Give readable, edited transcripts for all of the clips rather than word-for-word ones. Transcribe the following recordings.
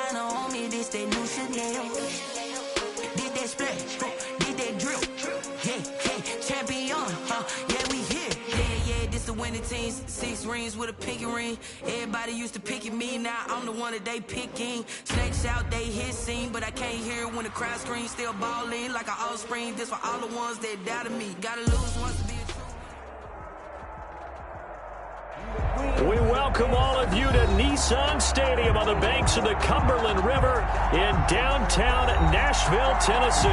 designer on me, this that new Chanel. Did that splash, did that drip. Yeah, champion, yeah, we here. Yeah, this the winning team. 6 rings with a pinky ring. Everybody used to pick at me, now I'm the one that they picking. Snakes out, they hit scene, but I can't hear it when the crowd screams. Still balling like an offspring. This for all the ones that doubted me. Gotta lose once to be a true. We welcome all of you to Nissan Stadium on the banks of the Cumberland River in downtown Nashville, Tennessee.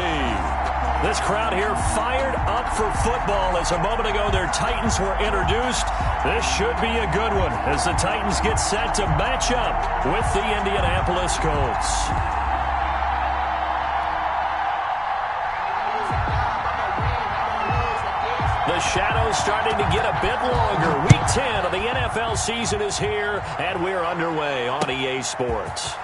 This crowd here fired up for football as a moment ago their Titans were introduced. This should be a good one as the Titans get set to match up with the Indianapolis Colts. The shadow's starting to get a bit longer. Week 10 of the NFL season is here, and we're underway on EA Sports.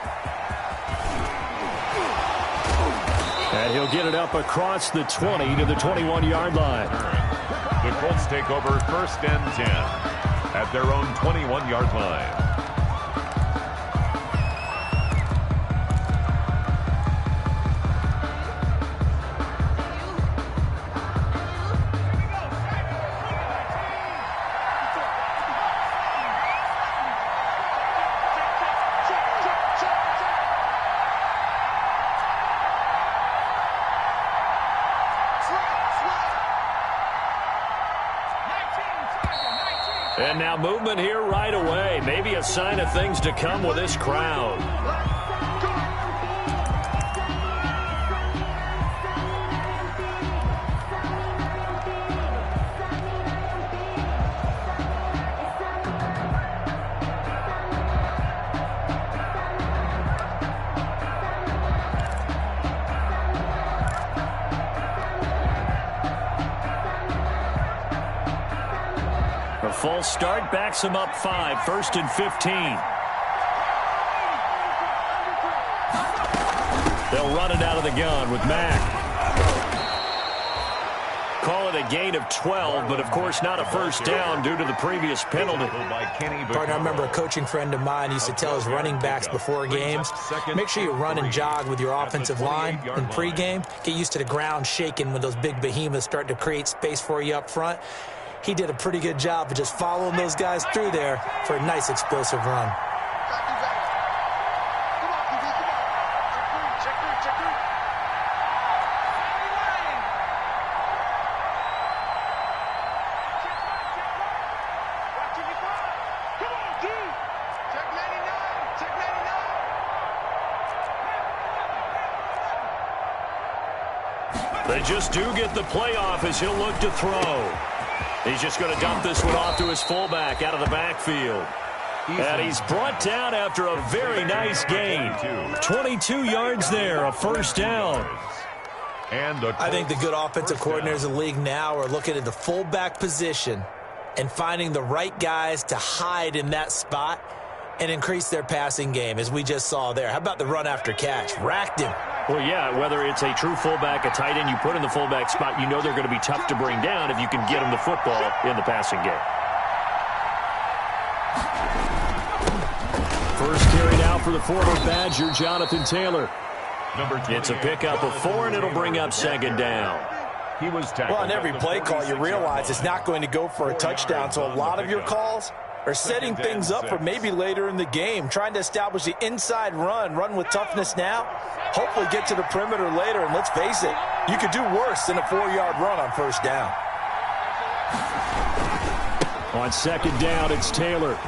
And he'll get it up across the 20 to the 21-yard line. The Colts take over 1st and 10 at their own 21-yard line. And now movement here right away. Maybe a sign of things to come with this crowd. Full start backs him up 5, 1st and 15. They'll run it out of the gun with Mack. Call it a gain of 12, but of course not a first down due to the previous penalty. Partner, I remember a coaching friend of mine used to tell his running backs before games, make sure you run and jog with your offensive line in pregame. Get used to the ground shaking when those big behemoths start to create space for you up front. He did a pretty good job of just following those guys through there for a nice explosive run. They just do get the playoff as he'll look to throw. He's just going to dump this one off to his fullback out of the backfield. And he's brought down after a very nice gain. 22 yards there, a first down. I think the good offensive coordinators in the league now are looking at the fullback position and finding the right guys to hide in that spot and increase their passing game, as we just saw there. How about the run after catch? Racked him. Well, yeah, whether it's a true fullback, a tight end you put in the fullback spot, you know they're going to be tough to bring down if you can get them the football in the passing game. First carry now for the former Badger, Jonathan Taylor. It's a pickup of 4, and it'll bring up 2nd down. Well, on every play call, you realize it's not going to go for a touchdown, so a lot of your calls are setting things up for maybe later in the game, trying to establish the inside run with toughness now, hopefully get to the perimeter later, and let's face it, you could do worse than a 4-yard run on first down. On 2nd down, it's Taylor.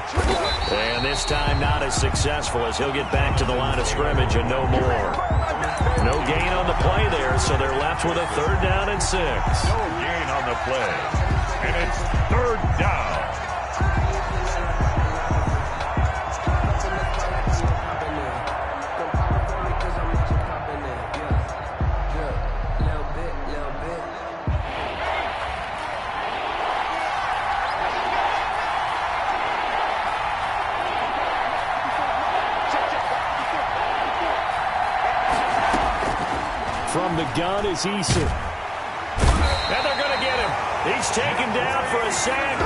And this time not as successful as he'll get back to the line of scrimmage and no more. No gain on the play there, so they're left with a 3rd down and 6. No gain on the play, and it's 3rd down. From the gun is Eason. And they're going to get him. He's taken down for a sack.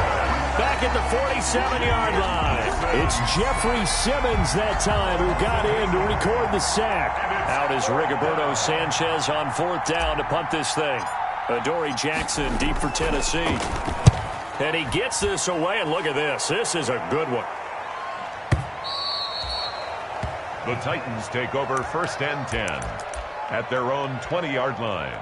back at the 47-yard line. It's Jeffrey Simmons that time who got in to record the sack. Out is Rigoberto Sanchez on 4th down to punt this thing. Adoree Jackson deep for Tennessee. And he gets this away, and look at this. This is a good one. The Titans take over 1st and 10 at their own 20-yard line.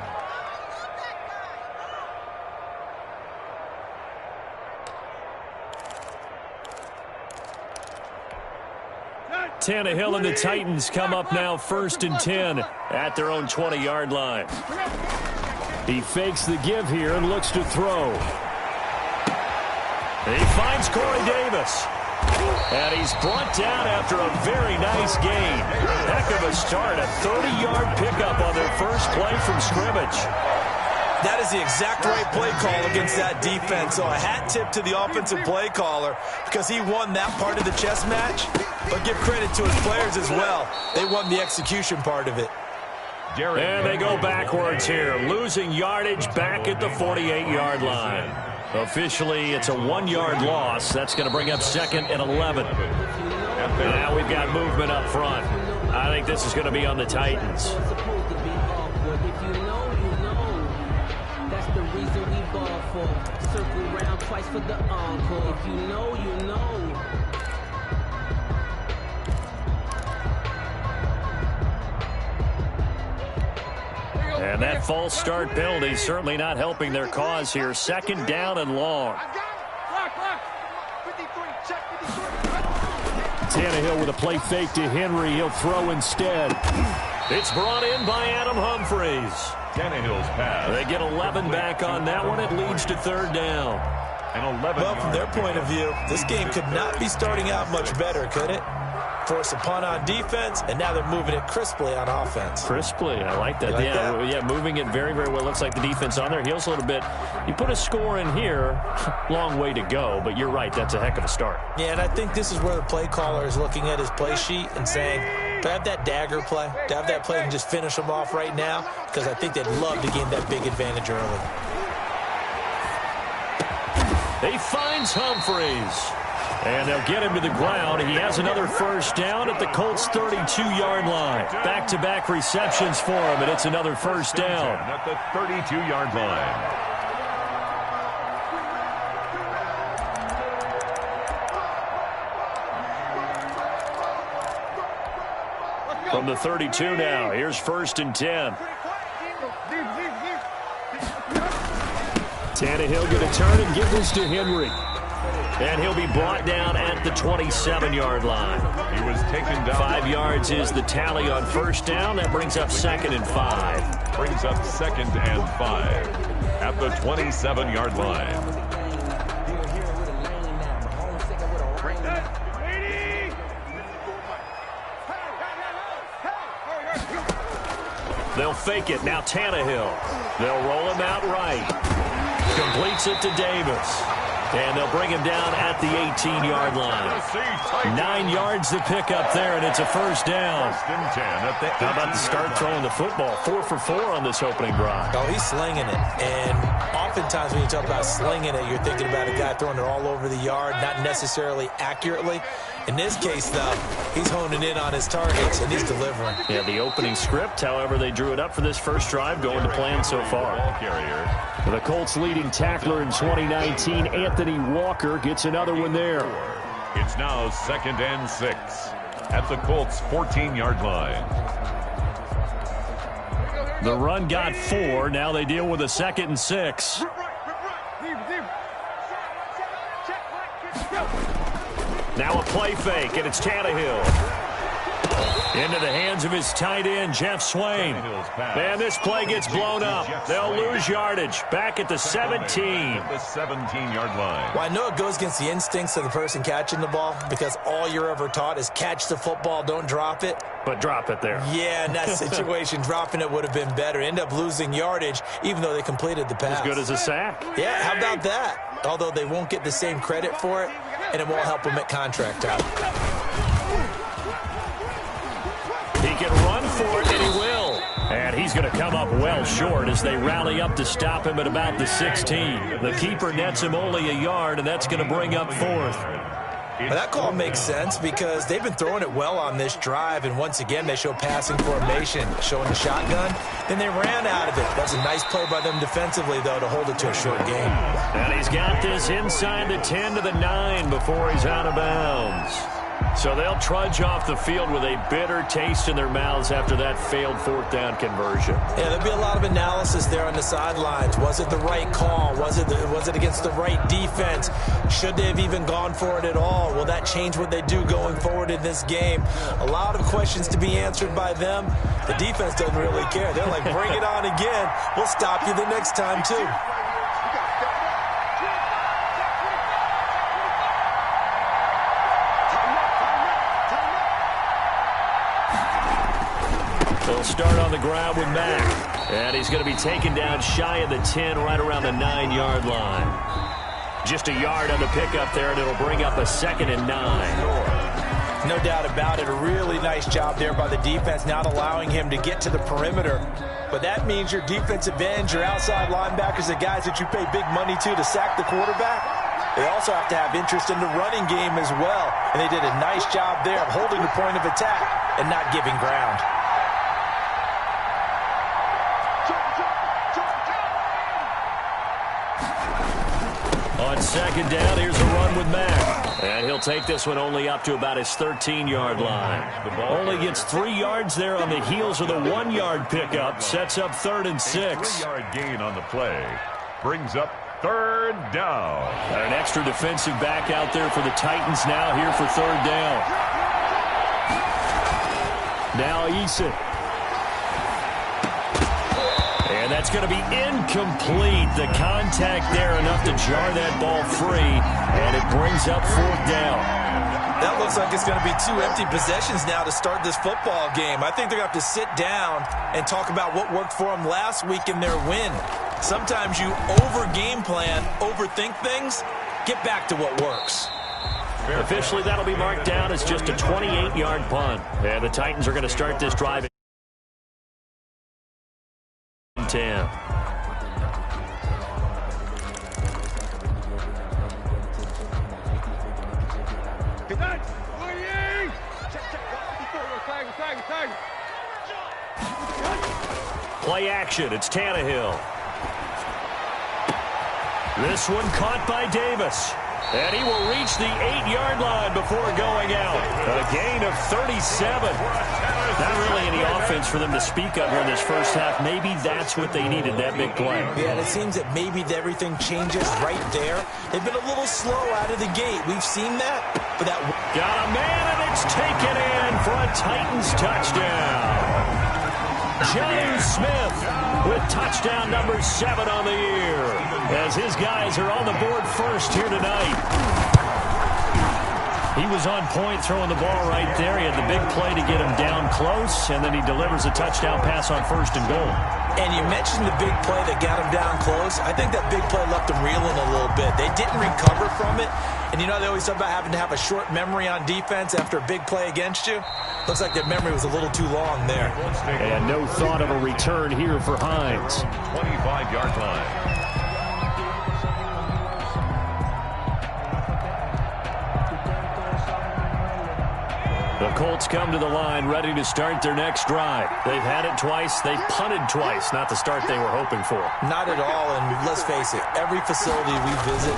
Tannehill and the Titans come up now 1st and 10 at their own 20-yard line. He fakes the give here and looks to throw. He finds Corey Davis. And he's brought down after a very nice gain. Heck of a start. A 30-yard pickup on their first play from scrimmage. That is the exact right play call against that defense. So a hat tip to the offensive play caller because he won that part of the chess match. But give credit to his players as well. They won the execution part of it. And they go backwards here, losing yardage back at the 48-yard line. Officially, it's a 1-yard loss. That's going to bring up 2nd and 11. Now we've got movement up front. I think this is going to be on the Titans. Circle around twice for the encore. If you know, you know. And that false start penalty certainly not helping their cause here. 2nd down and long. Tannehill with a play fake to Henry. He'll throw instead. It's brought in by Adam Humphries. Tannehill's pass. They get 11 back on that one. It leads to 3rd down. Well, from their point of view, this game could not be starting out much better, could it? Force a punt on defense, and now they're moving it crisply on offense. Crisply, I like that. Yeah, moving it very, very well. Looks like the defense on their heels a little bit. You put a score in here, long way to go, but you're right, that's a heck of a start. Yeah, and I think this is where the play caller is looking at his play sheet and saying, to have that dagger play, to have that play and just finish them off right now, because I think they'd love to gain that big advantage early. He finds Humphries. And they'll get him to the ground. He has another 1st down at the Colts' 32-yard line. Back-to-back receptions for him, and it's another 1st down. At the 32-yard line. From the 32 now, here's 1st and 10. Tannehill going to turn and give this to Henry. And he'll be brought down at the 27-yard line. He was taken down. 5 yards is the tally on 1st down. That brings up 2nd and 5. Brings up 2nd and 5 at the 27-yard line. They'll fake it. Now Tannehill. They'll roll him out right. Completes it to Davis. And they'll bring him down at the 18-yard line. 9 yards to pick up there, and it's a 1st down. How about the start throwing the football? 4 for 4 on this opening drive. Oh, he's slinging it. And oftentimes when you talk about slinging it, you're thinking about a guy throwing it all over the yard, not necessarily accurately. In this case, though, he's honing in on his targets, and he's delivering. Yeah, the opening script, however, they drew it up for this first drive, going to plan so far. The Colts' leading tackler in 2019, Anthony Walker, gets another one there. It's now 2nd and 6 at the Colts' 14-yard line. The run got 4. Now they deal with a 2nd and 6. Now a play fake, and it's Tannehill. Into the hands of his tight end, Jeff Swain. And this play gets blown up. They'll lose yardage. Back at the 17. At the 17-yard line. Well, I know it goes against the instincts of the person catching the ball because all you're ever taught is catch the football, don't drop it. But drop it there. Yeah, in that situation, dropping it would have been better. End up losing yardage, even though they completed the pass. As good as a sack. Yeah, how about that? Although they won't get the same credit for it, and it won't help them at contract time. He can run for it, and he will. And And he's going to come up well short as they rally up to stop him at about the 16. The keeper nets him only a yard, and that's going to bring up fourth. Well, that call makes sense because they've been throwing it well on this drive, and once again they show passing formation, showing the shotgun. Then they ran out of it. That's a nice play by them defensively, though, to hold it to a short game. And he's got this inside the 10 to the 9 before he's out of bounds. So they'll trudge off the field with a bitter taste in their mouths after that failed fourth down conversion. Yeah, there'll be a lot of analysis there on the sidelines. Was it the right call? Was it against the right defense? Should they have even gone for it at all? Will that change what they do going forward in this game? A lot of questions to be answered by them. The defense doesn't really care. They're like, bring it on again. We'll stop you the next time, too. They'll start on the ground with Mack. And he's going to be taken down shy of the 10, right around the 9-yard line. Just a yard on the pickup there, and it'll bring up a 2nd and 9. No doubt about it. A really nice job there by the defense, not allowing him to get to the perimeter. But that means your defensive ends, your outside linebackers, the guys that you pay big money to sack the quarterback, they also have to have interest in the running game as well. And they did a nice job there of holding the point of attack and not giving ground. On 2nd down, here's a run with Mack. And he'll take this one only up to about his 13-yard line. Only gets 3 yards there on the heels of the 1-yard pickup. Sets up 3rd and 6. 3-yard gain on the play. Brings up 3rd down. And an extra defensive back out there for the Titans now here for 3rd down. Now Eason. And that's going to be incomplete. The contact there enough to jar that ball free, and it brings up 4th down. That looks like it's going to be 2 empty possessions now to start this football game. I think they're going to have to sit down and talk about what worked for them last week in their win. Sometimes you over-game plan, overthink things, get back to what works. Officially, that'll be marked down as just a 28-yard punt. And the Titans are going to start this drive. 10. Play action. It's Tannehill. This one caught by Davis. And he will reach the 8-yard line before going out. A gain of 37. Not really any offense for them to speak of here in this first half. Maybe that's what they needed, that big play. Yeah, it seems that maybe everything changes right there. They've been a little slow out of the gate. We've seen that. But that got a man, and it's taken in for a Titans touchdown. James Smith with touchdown number 7 on the year, as his guys are on the board first here tonight. He was on point throwing the ball right there. He had the big play to get him down close, and then he delivers a touchdown pass on 1st and goal. And you mentioned the big play that got him down close. I think that big play left him reeling a little bit. They didn't recover from it. And you know they always talk about having to have a short memory on defense after a big play against you? Looks like their memory was a little too long there. And no thought of a return here for Hines. 25-yard line. The Colts come to the line ready to start their next drive. They've had it twice. They've punted twice. Not the start they were hoping for. Not at all, and let's face it, every facility we visit,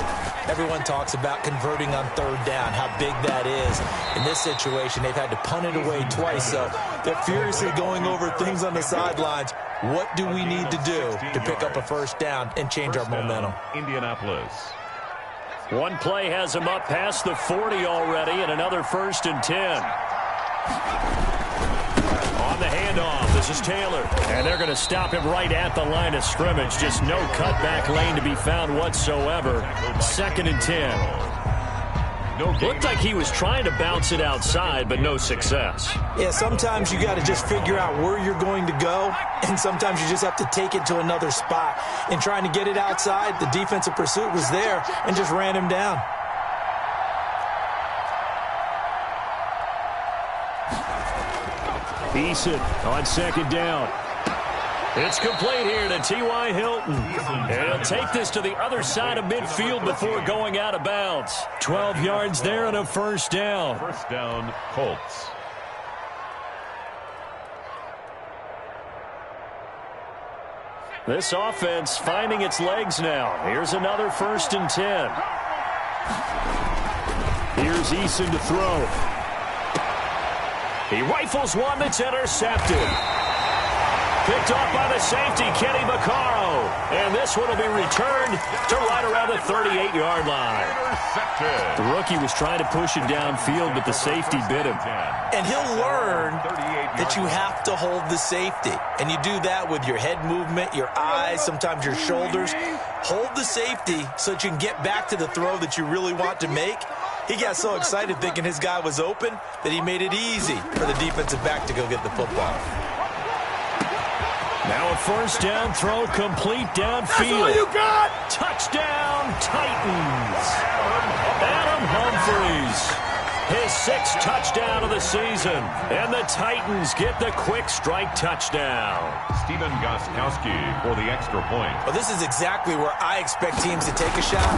everyone talks about converting on 3rd down, how big that is. In this situation, they've had to punt it away twice, so they're furiously going over things on the sidelines. What do we need to do to pick up a 1st down and change our momentum? Indianapolis. One play has him up past the 40 already, and another 1st and 10. On the handoff, this is Taylor. And they're going to stop him right at the line of scrimmage. Just no cutback lane to be found whatsoever. 2nd and 10. Looked like he was trying to bounce it outside, but no success. Yeah, sometimes you got to just figure out where you're going to go, and sometimes you just have to take it to another spot. In trying to get it outside, the defensive pursuit was there and just ran him down. Eason on 2nd down. It's complete here to T.Y. Hilton. And he'll take this to the other side of midfield before going out of bounds. 12 yards there and a first down. First down, Colts. This offense finding its legs now. Here's another 1st and 10. Here's Eason to throw. He rifles one that's intercepted. Picked off by the safety, Kenny Vaccaro. And this one will be returned to right around the 38-yard line. The rookie was trying to push it downfield, but the safety bit him. And he'll learn that you have to hold the safety. And you do that with your head movement, your eyes, sometimes your shoulders. Hold the safety so that you can get back to the throw that you really want to make. He got so excited thinking his guy was open that he made it easy for the defensive back to go get the football. Now a first down throw complete downfield. That's all you got! Touchdown, Titans. Adam Humphries. His 6th touchdown of the season. And the Titans get the quick strike touchdown. Stephen Gostkowski for the extra point. Well, this is exactly where I expect teams to take a shot.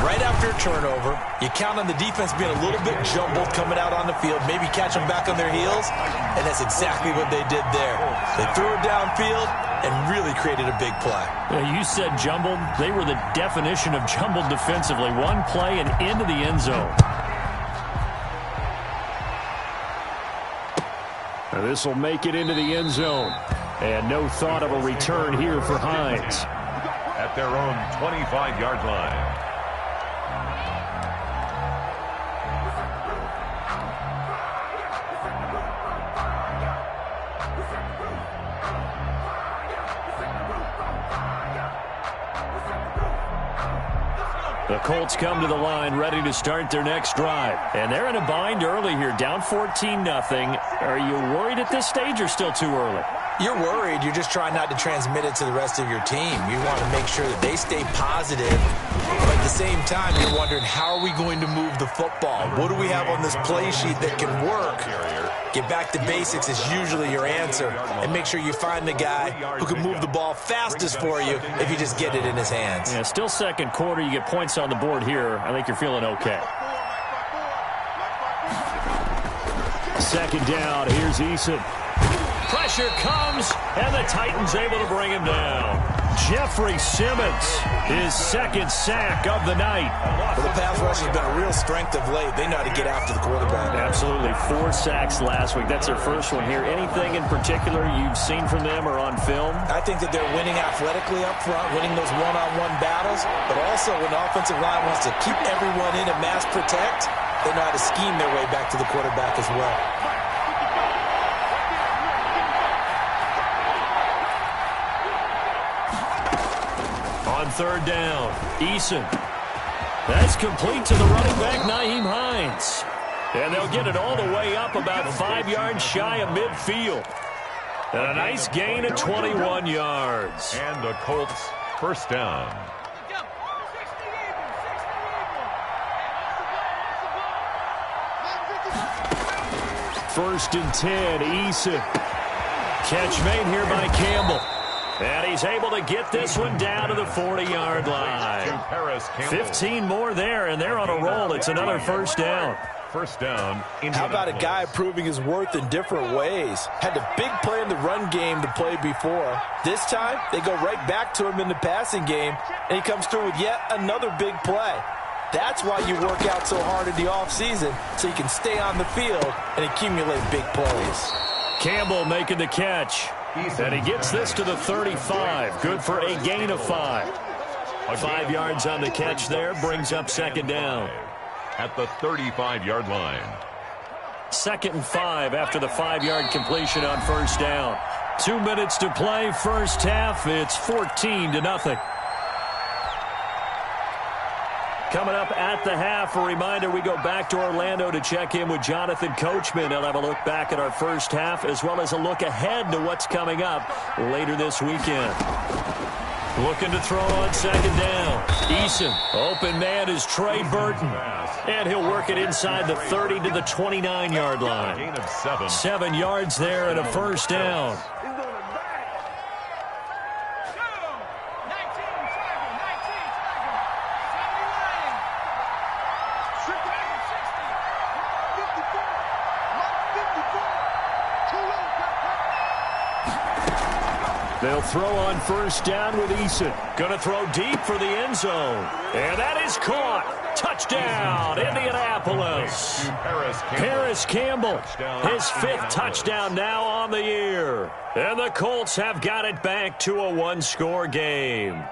Right after a turnover, you count on the defense being a little bit jumbled coming out on the field, maybe catch them back on their heels, and that's exactly what they did there. They threw it downfield and really created a big play. You said jumbled. They were the definition of jumbled defensively. One play and into the end zone. This will make it into the end zone. And no thought of a return here for Hines. At their own 25-yard line. The Colts come to the line ready to start their next drive. And they're in a bind early here, down 14-0. Are you worried at this stage or still too early? You're worried. You're just trying not to transmit it to the rest of your team. You want to make sure that they stay positive. But at the same time, you're wondering, how are we going to move the football? What do we have on this play sheet that can work? Get back to basics is usually your answer. And make sure you find the guy who can move the ball fastest for you if you just get it in his hands. Yeah, still second quarter. You get points on the board here. I think you're feeling okay. Second down. Here's Eason. Pressure comes, and the Titans able to bring him down. Jeffrey Simmons, his 2nd sack of the night. Well, the pass rush has been a real strength of late. They know how to get after the quarterback. Absolutely. 4 sacks last week. That's their first one here. Anything in particular you've seen from them or on film? I think that they're winning athletically up front, winning those one-on-one battles, but also when the offensive line wants to keep everyone in and mass protect, they know how to scheme their way back to the quarterback as well. On third down, Eason. That's complete to the running back, Nyheim Hines. And they'll get it all the way up about 5 yards shy of midfield. And a nice gain of 21 yards. And the Colts first down. First and 10, Eason. Catch made here by Campbell. And he's able to get this one down to the 40-yard line. 15 more there, and they're on a roll. It's another first down. First down. How about a guy proving his worth in different ways? Had a big play in the run game to play before. This time, they go right back to him in the passing game, and he comes through with yet another big play. That's why you work out so hard in the offseason, so you can stay on the field and accumulate big plays. Campbell making the catch. And he gets this to the 35. Good for a gain of 5. 5 yards on the catch there. Brings up second down. At the 35-yard line. 2nd and 5 after the 5-yard completion on first down. 2 minutes to play first half. It's 14-0. Coming up at the half, a reminder, we go back to Orlando to check in with Jonathan Coachman. He'll have a look back at our first half as well as a look ahead to what's coming up later this weekend. Looking to throw on second down. Eason, open man is Trey Burton. And he'll work it inside the 30 to the 29-yard line. 7 yards there and a first down. They'll throw on first down with Eason. Going to throw deep for the end zone. And that is caught. Touchdown, Indianapolis. Paris Campbell, his 5th touchdown now on the year. And the Colts have got it back to a one-score game.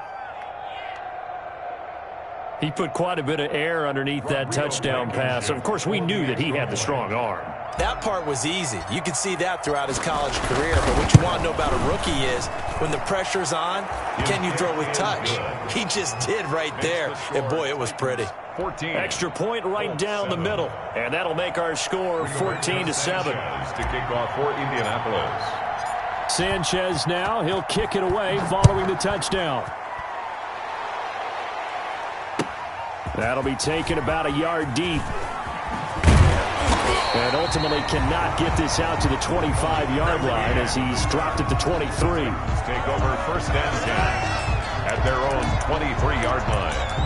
He put quite a bit of air underneath that touchdown pass. Of course, we knew that he had the strong arm. That part was easy. You could see that throughout his college career. But what you want to know about a rookie is when the pressure's on, can you throw with touch? He just did right there. And, boy, it was pretty. 14. Extra point right down the middle. And that'll make our score 14-7. To kick off for Indianapolis. Sanchez now. He'll kick it away following the touchdown. That'll be taken about a yard deep. And ultimately cannot get this out to the 25-yard line as he's dropped it to 23. Take over first and 10 at their own 23-yard line.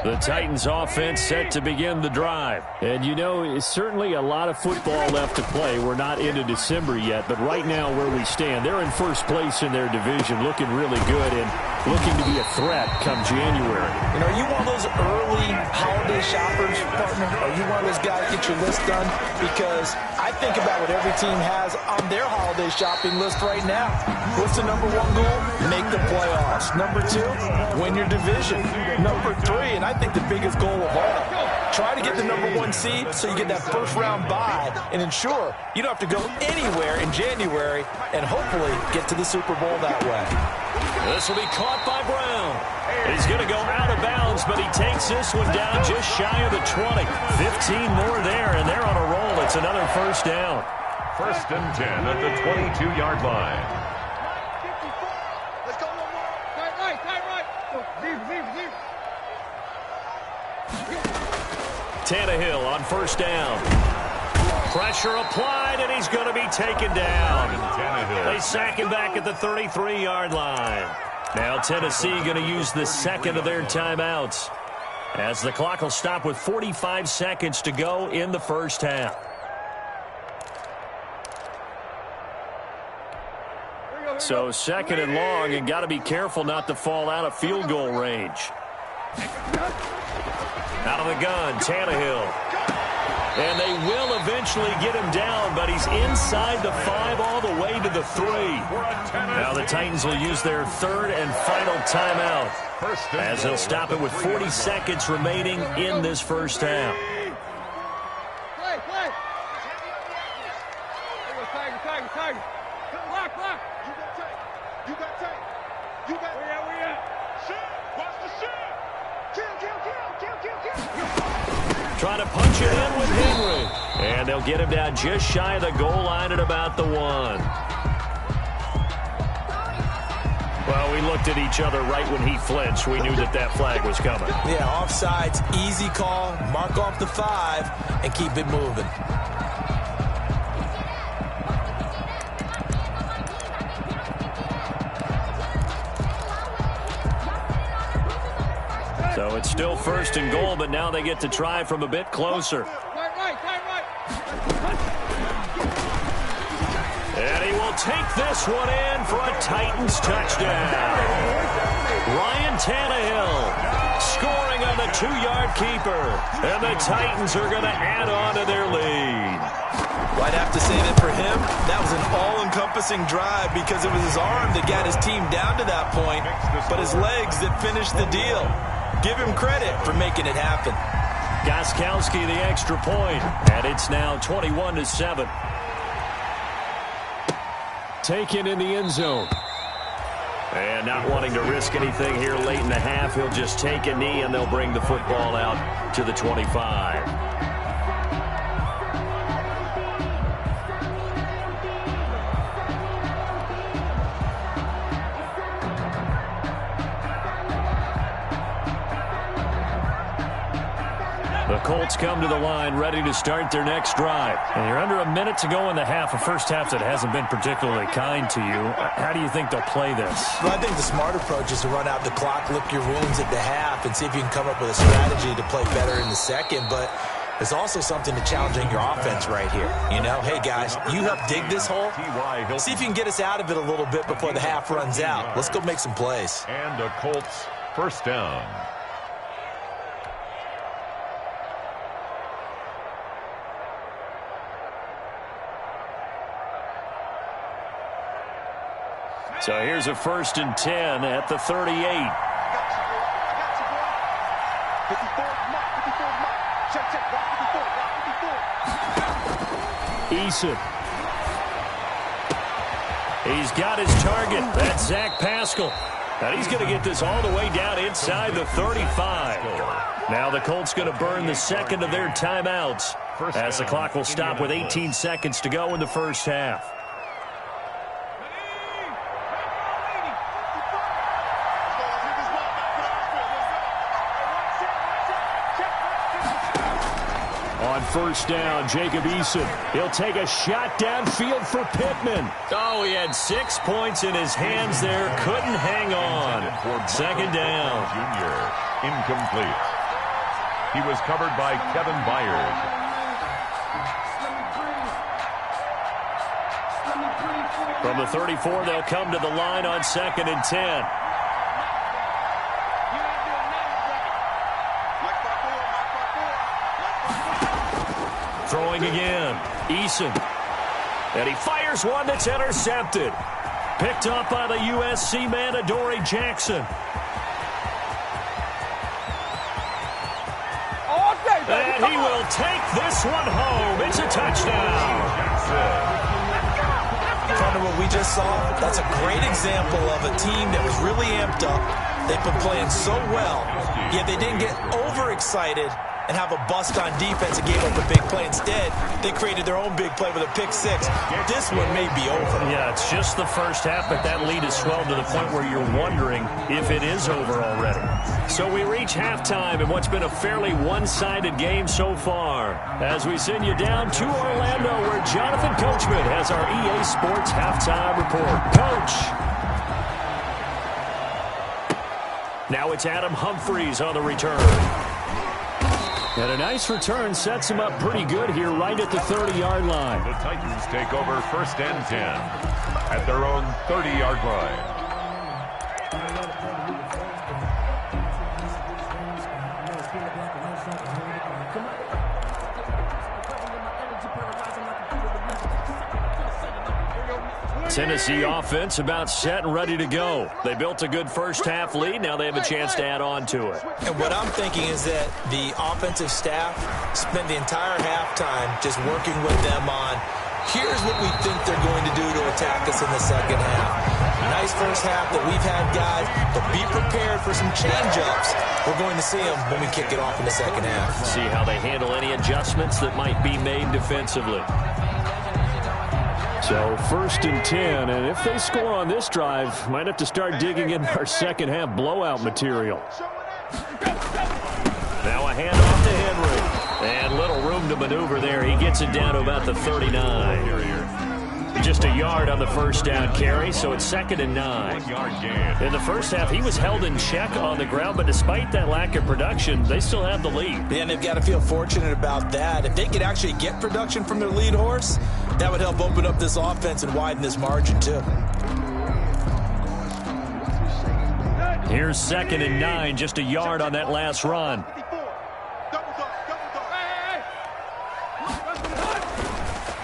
The Titans offense set to begin the drive. And you know, it's certainly a lot of football left to play. We're not into December yet, but right now where we stand, they're in first place in their division, looking really good and looking to be a threat come January. You know, are you one of those early holiday shoppers, partner? Are you one of those guys get your list done? Because I think about what every team has on their holiday shopping list right now. What's the number 1 goal? Make the playoffs. Number 2, win your division. Number 3, and I think the biggest goal of all, try to get the number 1 seed so you get that first-round bye and ensure you don't have to go anywhere in January and hopefully get to the Super Bowl that way. This will be caught by Brown. He's going to go out of bounds, but he takes this one down just shy of the 20. 15 more there, and they're on a roll. It's another first down. First and 10 at the 22-yard line. Let's go one more. Tight right. Deep. Tannehill on first down. Pressure applied, and he's going to be taken down. They sack him back at the 33-yard line. Now Tennessee going to use the second of their timeouts, as the clock will stop with 45 seconds to go in the first half. So second and long, and got to be careful not to fall out of field goal range. Out of the gun, Tannehill. And they will eventually get him down, but he's inside the 5 all the way to the 3. Now the Titans will use their third and final timeout, as they'll stop it with 40 seconds remaining in this first half. Play. Tiger. Block. You got tight. Where at? Shit. Watch the shit. Kill. Trying to punch it in with Henry. And they'll get him down just shy of the goal line at about the 1. Well, we looked at each other right when he flinched. We knew that flag was coming. Yeah, offsides, easy call. Mark off the 5 and keep it moving. So it's still first and goal, but now they get to try from a bit closer. Tight right. And he will take this one in for a Titans touchdown. Ryan Tannehill scoring on the 2-yard keeper. And the Titans are going to add on to their lead. Well, I'd have to say that for him, that was an all-encompassing drive because it was his arm that got his team down to that point, but his legs that finished the deal. Give him credit for making it happen. Gostkowski the extra point, and it's now 21-7. Taken in the end zone. And not wanting to risk anything here late in the half, he'll just take a knee and they'll bring the football out to the 25. The The Colts come to the line ready to start their next drive. And you're under a minute to go in the half, a first half that hasn't been particularly kind to you. How do you think they'll play this? Well, I think the smart approach is to run out the clock, lick your wounds at the half, and see if you can come up with a strategy to play better in the second. But there's also something to challenging your offense right here. You know, hey, guys, you help dig this hole. See if you can get us out of it a little bit before the half runs out. Let's go make some plays. And a Colts first down. So here's a 1st and 10 at the 38. Eason. He's got his target. That's Zach Pascal. And he's going to get this all the way down inside the 35. Now the Colts going to burn the second of their timeouts as the clock will stop with 18 seconds to go in the first half. On first down, Jacob Eason. He'll take a shot downfield for Pittman. Oh, he had 6 points in his hands there. Couldn't hang on. Second down. Junior, incomplete. He was covered by Kevin Byard. From the 34, they'll come to the line on 2nd and 10. Throwing again, Eason. And he fires one that's intercepted. Picked up by the USC man, Adoree Jackson. And he will take this one home. It's a touchdown. Kind of what we just saw, that's a great example of a team that was really amped up. They've been playing so well, yet they didn't get overexcited and have a bust on defense and gave up a big play. Instead, they created their own big play with a pick six. This one may be over. Yeah, it's just the first half, but that lead has swelled to the point where you're wondering if it is over already. So we reach halftime in what's been a fairly one-sided game so far, as we send you down to Orlando, where Jonathan Coachman has our EA Sports halftime report. Coach. Now it's Adam Humphries on the return. And a nice return sets him up pretty good here right at the 30-yard line. The Titans take over 1st and 10 at their own 30-yard line. Tennessee offense about set and ready to go. They built a good first half lead. Now they have a chance to add on to it. And what I'm thinking is that the offensive staff spent the entire halftime just working with them on, here's what we think they're going to do to attack us in the second half. Nice first half that we've had, guys, but be prepared for some change-ups. We're going to see them when we kick it off in the second half. See how they handle any adjustments that might be made defensively. So 1st and 10, and if they score on this drive, might have to start digging in our second half blowout material. Now a handoff to Henry, and little room to maneuver there. He gets it down to about the 39. Just a yard on the first down carry, so it's 2nd and 9. In the first half, he was held in check on the ground, but despite that lack of production, they still have the lead. Yeah, and they've got to feel fortunate about that. If they could actually get production from their lead horse, that would help open up this offense and widen this margin, too. Here's 2nd and 9, just a yard on that last run.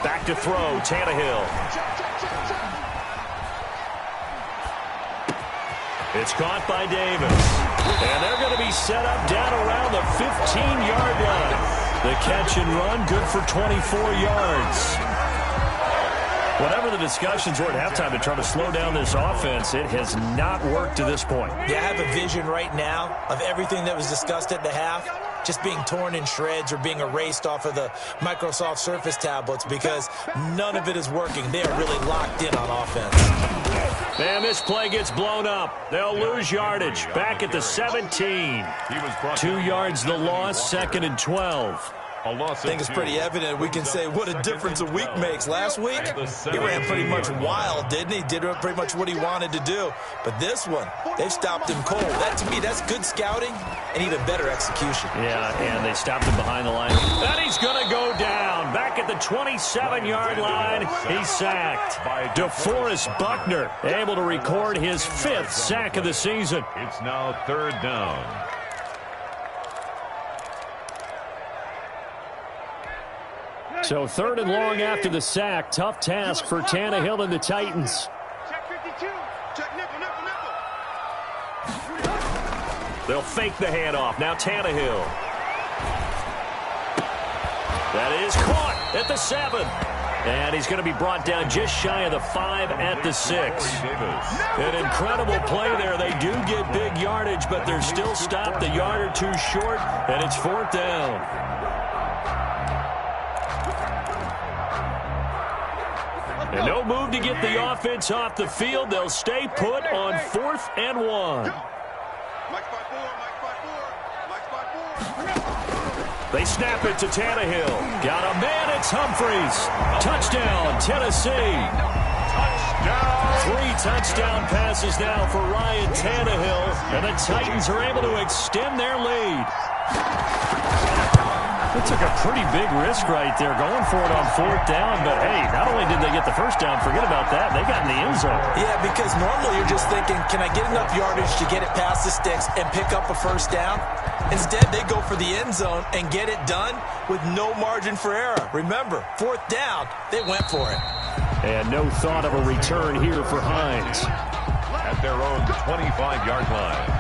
Back to throw, Tannehill. It's caught by Davis. And they're going to be set up down around the 15-yard line. The catch and run, good for 24 yards. Whatever the discussions were at halftime to try to slow down this offense, it has not worked to this point. Yeah, I have a vision right now of everything that was discussed at the half just being torn in shreds or being erased off of the Microsoft Surface tablets because none of it is working. They are really locked in on offense. And this play gets blown up. They'll lose yardage. Back at the 17. 2 yards the loss, 2nd and 12. I think it's pretty evident. We can say what a difference a week makes. Last week, he ran pretty much wild, didn't he? Did pretty much what he wanted to do. But this one, they've stopped him cold. That, to me, that's good scouting and even better execution. Yeah, and they stopped him behind the line. And he's going to go down. Back at the 27-yard line, he's sacked. DeForest Buckner able to record his 5th sack of the season. It's now 3rd down. So 3rd and long after the sack. Tough task for Tannehill and the Titans. Check 52. Check nickel. They'll fake the handoff. Now Tannehill. That is caught at the 7. And he's going to be brought down just shy of the 5 at the 6. An incredible play there. They do get big yardage, but they're still stopped a yard or 2 short, and it's 4th down. And no move to get the offense off the field. They'll stay put on 4th and 1. They snap it to Tannehill. Got a man, it's Humphreys. Touchdown, Tennessee. Touchdown. 3 touchdown passes now for Ryan Tannehill. And the Titans are able to extend their lead. They took a pretty big risk right there going for it on 4th down. But, hey, not only did they get the 1st down, forget about that, they got in the end zone. Yeah, because normally you're just thinking, can I get enough yardage to get it past the sticks and pick up a 1st down? Instead, they go for the end zone and get it done with no margin for error. Remember, 4th down, they went for it. And no thought of a return here for Hines. At their own 25-yard line.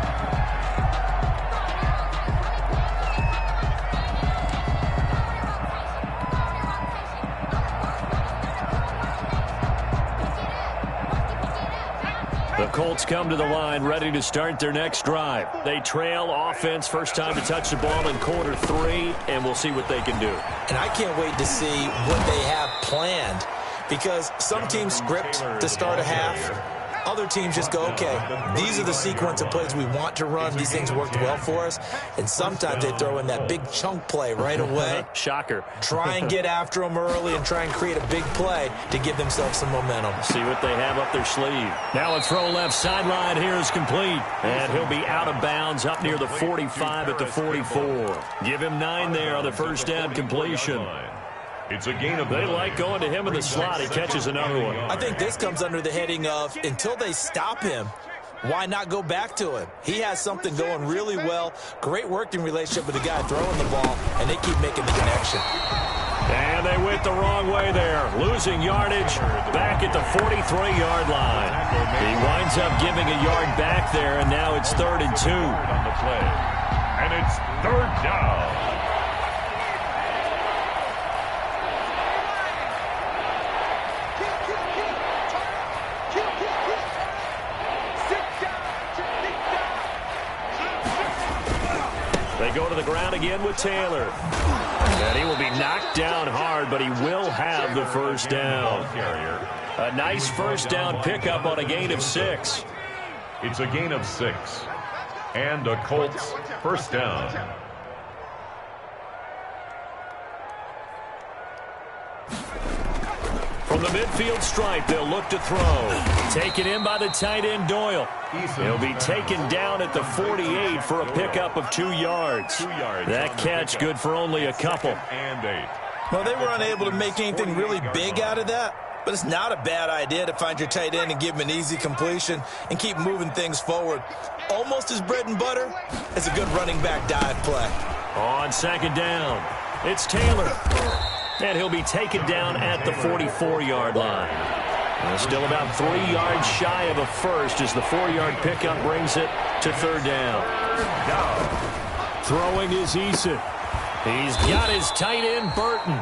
The Colts come to the line ready to start their next drive. They trail offense, first time to touch the ball in quarter 3, and we'll see what they can do. And I can't wait to see what they have planned, because some teams script to start a half. Other teams just go, okay, these are the sequence of plays we want to run. These things worked well for us. And sometimes they throw in that big chunk play right away. Shocker. Try and get after them early and try and create a big play to give themselves some momentum. See what they have up their sleeve. Now a throw left sideline here is complete. And he'll be out of bounds up near the 45 at the 44. Give him 9 there on the first down completion. It's a gain of They like going to him in the slot. He catches another one. I think this comes under the heading of, until they stop him, why not go back to him? He has something going really well. Great working relationship with the guy throwing the ball, and they keep making the connection. And they went the wrong way there. Losing yardage back at the 43-yard line. He winds up giving a yard back there, and now it's 3rd and 2. on the play. And it's 3rd down. They go to the ground again with Taylor. And he will be knocked down hard, but he will have the first down. A nice first down pickup on a gain of 6. It's a gain of 6. And a Colts first down. From the midfield stripe, they'll look to throw. Taken in by the tight end, Doyle. He'll be taken down at the 48 for a pickup of 2 yards. That catch good for only a couple. And 8. Well, they were unable to make anything really big out of that, but it's not a bad idea to find your tight end and give him an easy completion and keep moving things forward. Almost as bread and butter as a good running back dive play. On 2nd down, it's Taylor. And he'll be taken down at the 44-yard line. And still about 3 yards shy of a first as the 4-yard pickup brings it to 3rd down. Throwing is Eason. He's got his tight end, Burton.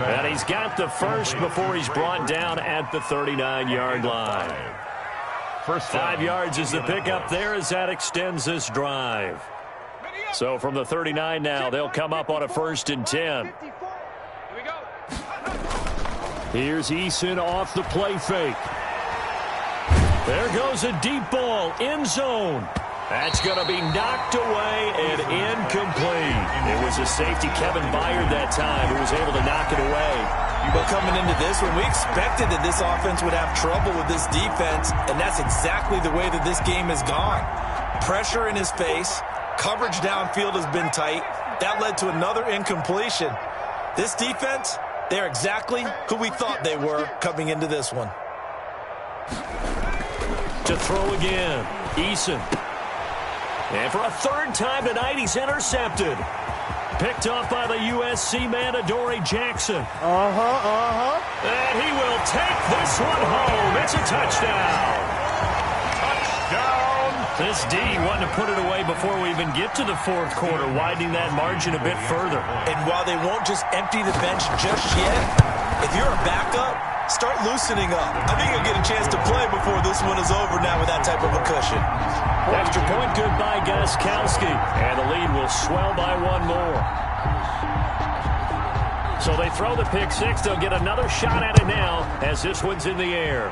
And he's got the first before he's brought down at the 39-yard line. 5 yards is the pickup there as that extends this drive. So from the 39 now, they'll come up on a 1st and 10. Here's Eason off the play fake. There goes a deep ball, end zone. That's going to be knocked away and incomplete. It was a safety, Kevin Byard, that time, who was able to knock it away. But coming into this one, we expected that this offense would have trouble with this defense, and that's exactly the way that this game has gone. Pressure in his face, coverage downfield has been tight. That led to another incompletion. This defense, they're exactly who we thought they were coming into this one. To throw again, Eason. And for a third time tonight, he's intercepted. Picked off by the USC man, Adoree Jackson. And he will take this one home. It's a touchdown. Touchdown. This D wanting to put it away before we even get to the fourth quarter, widening that margin a bit further. And while they won't just empty the bench just yet, if you're a backup, start loosening up. I think you'll get a chance to play before this one is over now with that type of a cushion. Extra point good by Gostkowski. And the lead will swell by one more. So they throw the pick six. They'll get another shot at it now as this one's in the air.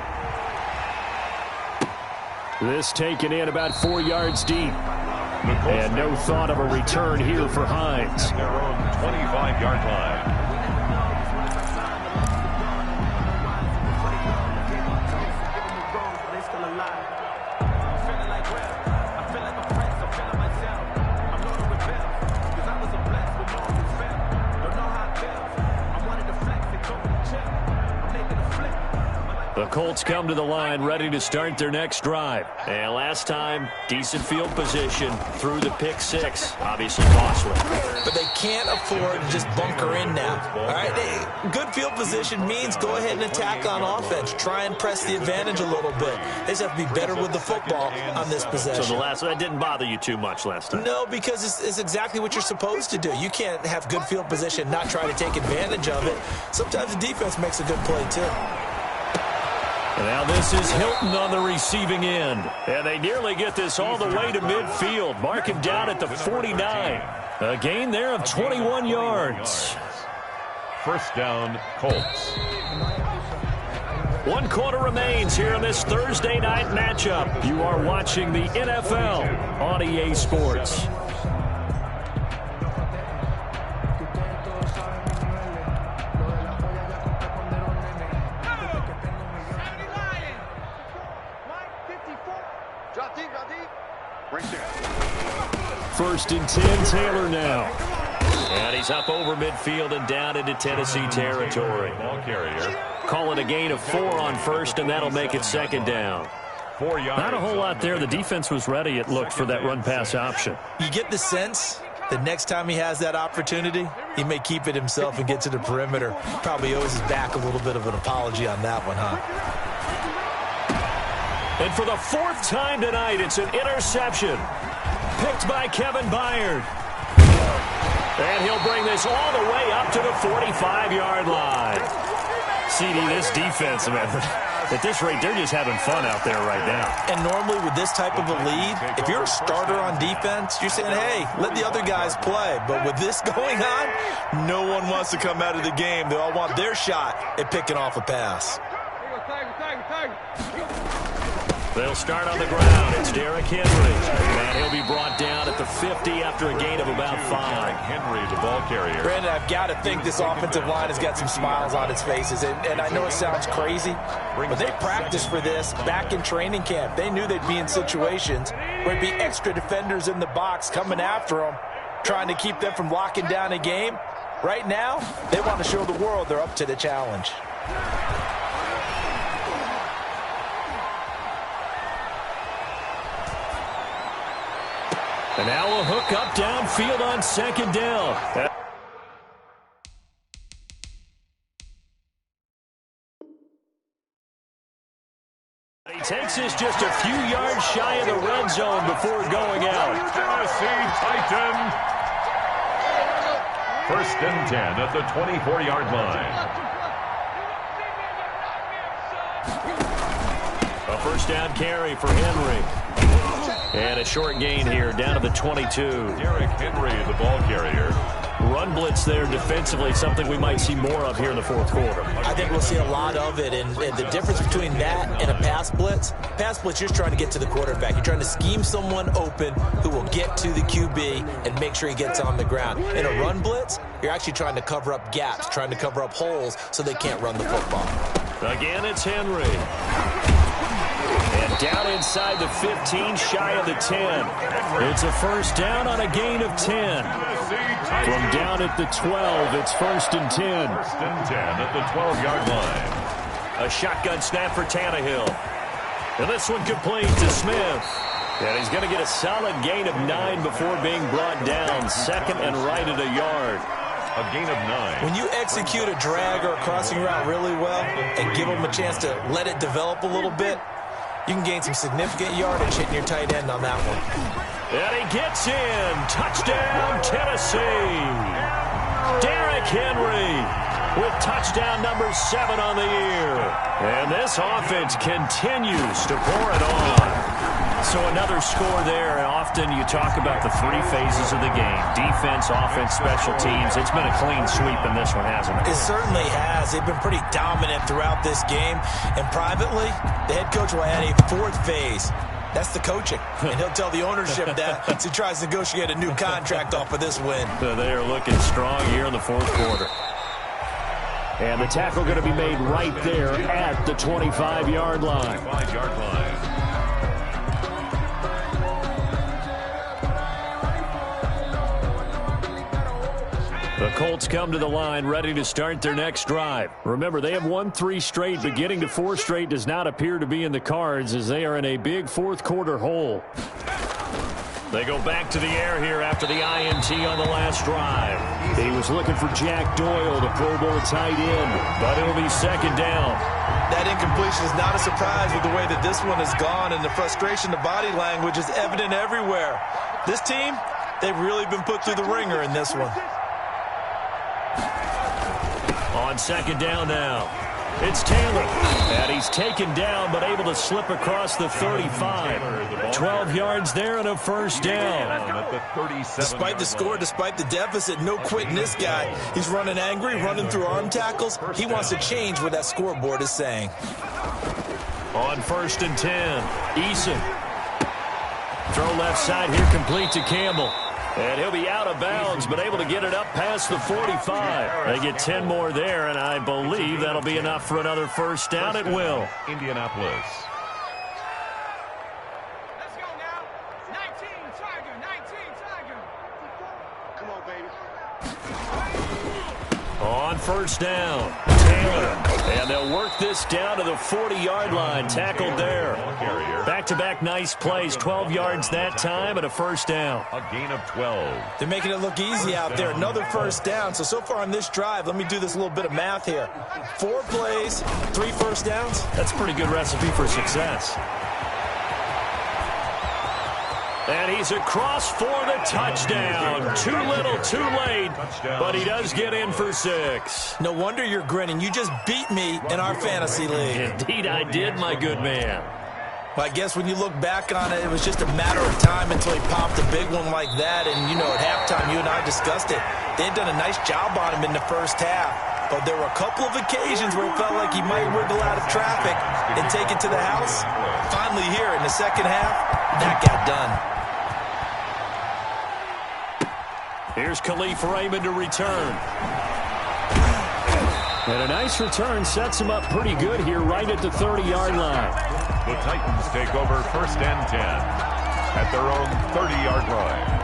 This taken in about 4 yards deep. And no thought of a return here for Hines. Their own 25-yard line. The Colts come to the line ready to start their next drive. And last time, decent field position through the pick six. Obviously costly. But they can't afford to just bunker in now. All right, good field position means go ahead and attack on offense. Try and press the advantage a little bit. They just have to be better with the football on this possession. So that didn't bother you too much last time? No, because it's exactly what you're supposed to do. You can't have good field position, not try to take advantage of it. Sometimes the defense makes a good play, too. Now this is Hilton on the receiving end. And they nearly get this all the way to midfield. Mark him down at the 49. A gain there of 21 yards. First down, Colts. 1 quarter remains here in this Thursday night matchup. You are watching the NFL on EA Sports. First and 10, Taylor now. And he's up over midfield and down into Tennessee territory. Ball carrier. Call it a gain of 4 on first, and that'll make it second down. 4 yards. Not a whole lot there. The defense was ready, it looked, for that run-pass option. You get the sense that next time he has that opportunity, he may keep it himself and get to the perimeter. Probably owes his back a little bit of an apology on that one, huh? And for the 4th time tonight, it's an interception. Picked by Kevin Byard. And he'll bring this all the way up to the 45-yard line. CD, this defense, man, at this rate, they're just having fun out there right now. And normally with this type of a lead, if you're a starter on defense, you're saying, hey, let the other guys play. But with this going on, no one wants to come out of the game. They all want their shot at picking off a pass. They'll start on the ground. It's Derrick Henry. And he'll be brought down at the 50 after a gain of about 5. Henry, the ball carrier. Brandon, I've got to think this offensive line has got some smiles on its faces. And I know it sounds crazy, but they practiced for this back in training camp. They knew they'd be in situations where there'd be extra defenders in the box coming after them, trying to keep them from locking down a game. Right now, they want to show the world they're up to the challenge. And now a hook up downfield on second down. He takes this just a few yards shy of the red zone before going out. Tennessee Titan. First and 10 at the 24-yard line. A first down carry for Henry. And a short gain here down to the 22. Derrick Henry, the ball carrier. run blitz there defensively, something we might see more of here in the fourth quarter. I think we'll see a lot of it, and the difference between that and a pass blitz, you're trying to get to the quarterback. You're trying to scheme someone open who will get to the QB and make sure he gets on the ground. In a run blitz, you're actually trying to cover up gaps, trying to cover up holes so they can't run the football. Again, it's Henry. And down inside the 15, shy of the 10. It's a first down on a gain of 10. From down at the 12, it's 1st and 10. 1st and 10 at the 12-yard line. A shotgun snap for Tannehill. And this one complete to Smith. And he's going to get a solid gain of 9 before being brought down. 2nd and right at a yard. A gain of 9. When you execute a drag or a crossing route really well and give them a chance to let it develop a little bit, you can gain some significant yardage hitting your tight end on that one. And he gets in. Touchdown, Tennessee. Derrick Henry with touchdown number 7 on the year. And this offense continues to pour it on. So another score there, and often you talk about the 3 phases of the game. Defense, offense, special teams. It's been a clean sweep in this one, hasn't it? It certainly has. They've been pretty dominant throughout this game. And privately, the head coach will add a 4th phase. That's the coaching. And he'll tell the ownership that as he tries to negotiate a new contract off of this win. So they are looking strong here in the 4th quarter. And the tackle going to be made right there at the 25-yard line. 25-yard line. The Colts come to the line ready to start their next drive. Remember, they have won 3 straight, but getting to 4 straight does not appear to be in the cards as they are in a big 4th quarter hole. They go back to the air here after the INT on the last drive. He was looking for Jack Doyle, the Pro Bowl tight end, but it'll be 2nd down. That incompletion is not a surprise with the way that this one has gone, and the frustration, the body language is evident everywhere. This team, they've really been put through the ringer in this one. On 2nd down now, it's Taylor. And he's taken down but able to slip across the 35. 12 yards there and a 1st down. Despite the score, despite the deficit, no quitting this guy. He's running angry, running through arm tackles. He wants to change what that scoreboard is saying. On 1st and 10, Eason. Throw left side here, complete to Campbell. And he'll be out of bounds, but able to get it up past the 45. They get 10 more there, and I believe that'll be enough for another 1st down. It will. Indianapolis. Let's go now. 19, Tiger. 19, Tiger. Come on, baby. On 1st down, Taylor. And they'll work this down to the 40-yard line. Tackled there. Back-to-back nice plays. 12 yards that time and a 1st down. A gain of 12. They're making it look easy out there. Another 1st down. So far on this drive, let me do this little bit of math here. 4 plays, 3 1st downs. That's a pretty good recipe for success. And he's across for the touchdown. Too little, too late, but he does get in for 6. No wonder you're grinning. You just beat me in our fantasy league. Indeed I did, my good man. Well, I guess when you look back on it, it was just a matter of time until he popped a big one like that. And, you know, at halftime, you and I discussed it. They had done a nice job on him in the 1st half. But there were a couple of occasions where it felt like he might wiggle out of traffic and take it to the house. Finally here in the 2nd half, that got done. Here's Khalif Raymond to return. And a nice return sets him up pretty good here right at the 30-yard line. The Titans take over 1st and 10 at their own 30-yard line.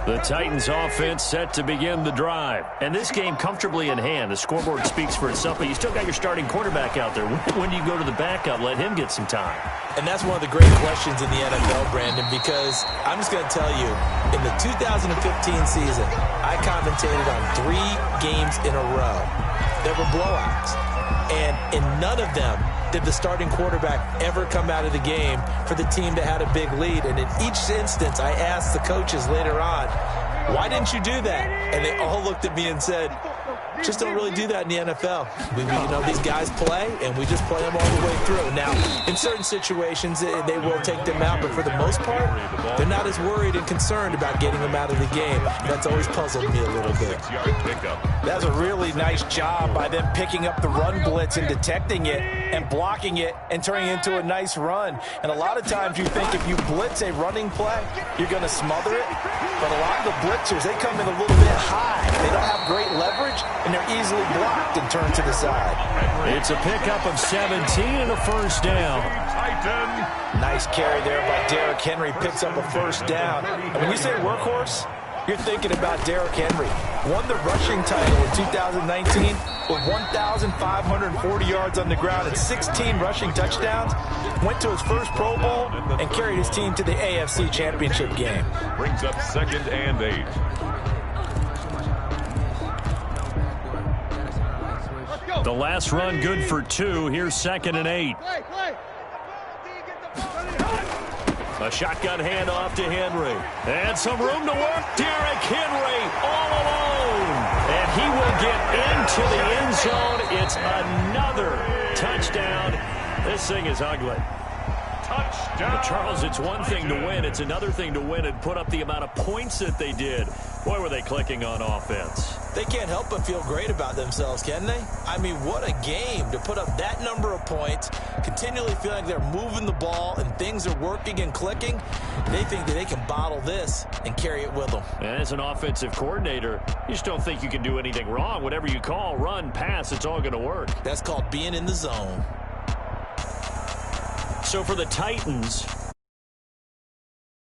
The Titans offense set to begin the drive. And this game comfortably in hand. The scoreboard speaks for itself, but you still got your starting quarterback out there. When do you go to the backup? Let him get some time. And that's one of the great questions in the NFL, Brandon, because I'm just going to tell you, in the 2015 season, I commentated on 3 games in a row. There were blowouts. And in none of them did the starting quarterback ever come out of the game for the team that had a big lead. And in each instance, I asked the coaches later on, why didn't you do that? And they all looked at me and said, Just don't really do that in the NFL. These guys play, and we just play them all the way through. Now, in certain situations, they will take them out, but for the most part, they're not as worried and concerned about getting them out of the game. That's always puzzled me a little bit. That's a really nice job by them picking up the run blitz and detecting it and blocking it and turning it into a nice run. And a lot of times you think if you blitz a running play, you're going to smother it. But a lot of the blitzers, they come in a little bit high. They don't have great leverage, and they're easily blocked and turned to the side. It's a pickup of 17 and a first down. Nice carry there by Derrick Henry. Picks up a first down. And when you say workhorse, you're thinking about Derrick Henry. Won the rushing title in 2019 with 1,540 yards on the ground and 16 rushing touchdowns. Went to his first Pro Bowl and carried his team to the AFC Championship game. Brings up 2nd and 8. The last run good for 2. Here's 2nd and 8. A shotgun handoff to Henry. And some room to work. Derrick Henry all alone. And he will get into the end zone. It's another touchdown. This thing is ugly. Touchdown. Charles, it's one thing to win. It's another thing to win and put up the amount of points that they did. Boy, were they clicking on offense. They can't help but feel great about themselves, can they? I mean, what a game to put up that number of points, continually feeling like they're moving the ball and things are working and clicking. They think that they can bottle this and carry it with them. And as an offensive coordinator, you just don't think you can do anything wrong. Whatever you call, run, pass, it's all going to work. That's called being in the zone. So for the Titans,